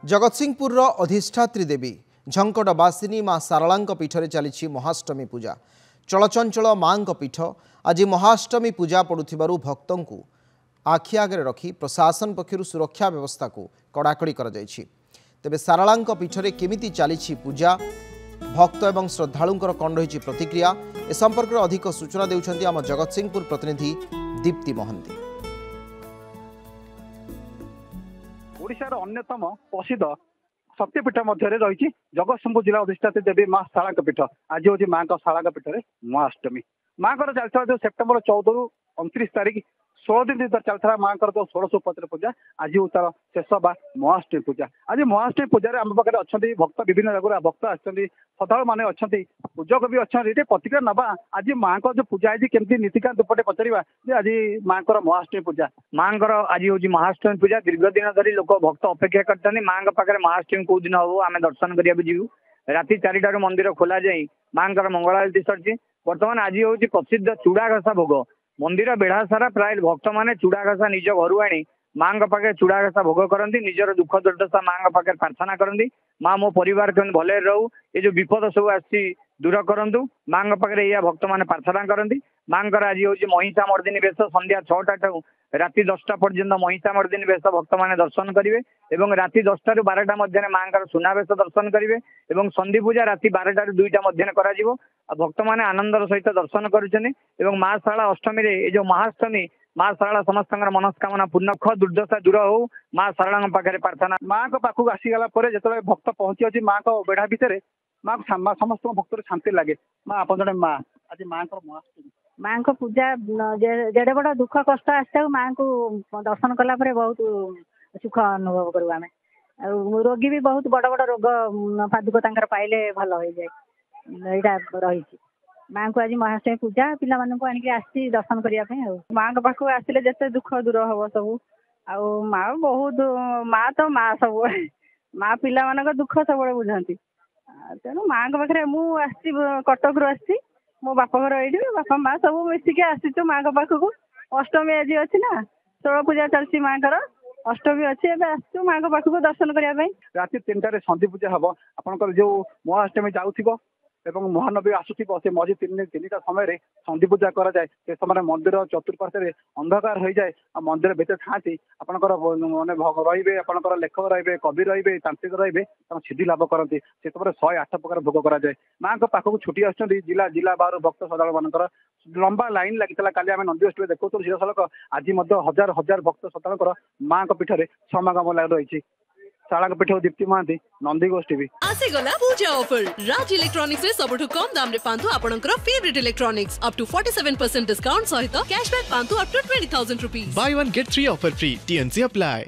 जगतसिंहपुर अधिष्ठात्री देवी झंकटवासिनी माँ सारलांक पीठरे चली महाष्टमी पूजा। चलचंचल माँ पीठ आज महाष्टमी पूजा पड़ुथिबारु भक्तों को आखि आगे रखी प्रशासन पक्षरु सुरक्षा व्यवस्था को कड़ाकड़ी कर जायछि। तेबे सारलांक पीठरे केमिति चली पूजा भक्त एवं श्रद्धालुंकर कौन रही प्रतिक्रिया ए संपर्क में अधिक सूचना देउछंती आम जगतसिंहपुर प्रतिनिधि दीप्ति महंती। ओडिशार अन्यतम प्रसिद्ध शक्तिपीठ मध्य रही जगतसिंहपुर जिला अधिष्ठात्री देवी माँ शारलांक पीठ आज हूँ माँ शारलांक पीठ महाअष्टमी। माँ चलता जो सेप्टेम्बर 14 रु 29 तारीख 16 दिन चलता माँ जो 16 पूजा आज हूँ तार शेष बा महाअष्टमी पूजा। आज महाअष्टमी पूजा आम पाखे अच्छा भक्त विभिन्न जगह भक्त आश्रद्धालु मैंने अच्छा पूजक भी अच्छा प्रतिक्रिया नवा आज माँ जो पूजा है केमती नीतिकांत दुपटे पचार आज माँ महाअष्टमी पूजा। माँ आज हूँ महाअष्टमी पूजा दीर्घ दिन धरी लोक भक्त अपेक्षा करते माँ पाखे महाअष्टमी कौ दिन हम आम दर्शन करा जीवु राति 4टार मंदिर खोल जाए माँ मंगल आरती सरी। बर्तमान आज हूँ प्रसिद्ध चूड़ा घसा भोग मंदिर बेढ़ा सारा प्राय भक्त मैंने चूड़ा घसा निज घर आनी माँ पाखे चूड़ा घसा भोग करती निजर दुख दुर्दशा माँ पाखे प्रार्थना करती माँ मो परिवार केमती भले रहू ये जो विपद सब आसी दूर करूँ माँ पाखे यह भक्त मैंने प्रार्थना करती। माँ आज हूँ महिषा मर्दिनी बेश संध्या 6टा ठाऊ राति 10टा पर्यंत महिषा मर्दिनी बेश भक्त मैंने दर्शन करेंगे और राति 10टा रु 12टा मध्य माँ सुनावेश दर्शन करेंगे और संधि पूजा राति 12टा रु 2टा मध्य भक्त मैंने आनंदर सहित दर्शन कर माँ शारला अष्टमी जो महाअष्टमी माँ शारला समस्त मनस्कामना पूर्ण दुर्दशा दूर हो माँ शारला पाखे प्रार्थना। माँ पाखक आसीगला जो भक्त पहुंची अच्छी माँ बेढ़ा भितर माँ समस्त भक्त शांति लगे। माँ आप जड़े माँ आज माँ महाअष्टमी माँ को पूजा जेड़े बड़ दुख कष्ट आसता माँ को दर्शन कला बहुत सुख अनुभव करूँ आम रोगी भी बहुत बड़ बड़ रोग पादुक पाइले भल हो जाए यहाँ रही। माँ को आज महाअष्टमी पूजा पिला मानक आनी दर्शन करने माँ पाखक आसिले जिते दुख दूर हम सब आ बहुत माँ तो माँ सब माँ पिला मानक दुख सब बुझाती तेणु माँ पाखे मुझे कटक रू आसी मो बाप घर ये बापा माँ सब मिसिक आसीचु माँ पाखक अष्टमी आज अच्छी ना 16 पूजा चलती माँ अष्टमी अच्छी एवं आसू माँ पाखक दर्शन करने राति 3टार संधि पूजा हम आपंकर जो महाअष्टमी जाऊ एवं महानबी आसुथिबो से मझी 3टा समय संधि पूजा करा जाए से समय मंदिर चतुर्पार्श्वे अंधकार हो जाए मंदिर भीतर थाती आपंकर माने रे आपंकर लेखक रे कवि रे तांत्रिक रे सिद्धि लाभ करती से समय 108 प्रकार भोग करा जाए। माँ पाखक छुट्टी आसुँच जिला जिला बाहर भक्त श्रद्धालु मानकर लंबा लाइन लगी कल आम नंदी अष्टमी देखो सीधा सड़क आज हजार हजार भक्त श्रद्धालुकर माँ पीठर समागम रही। शारलांक पीठ दीप्ति महांती नंदीघोष टीवी आसीगला पूजा ऑफर राज इलेक्ट्रॉनिक्स रे सबठु कम दाम रे पांथु आपनकर favourite electronics up to 47% discount सहित कैशबैक पांथु up to 20,000 rupees. Buy one get 3 offer free. TNC apply.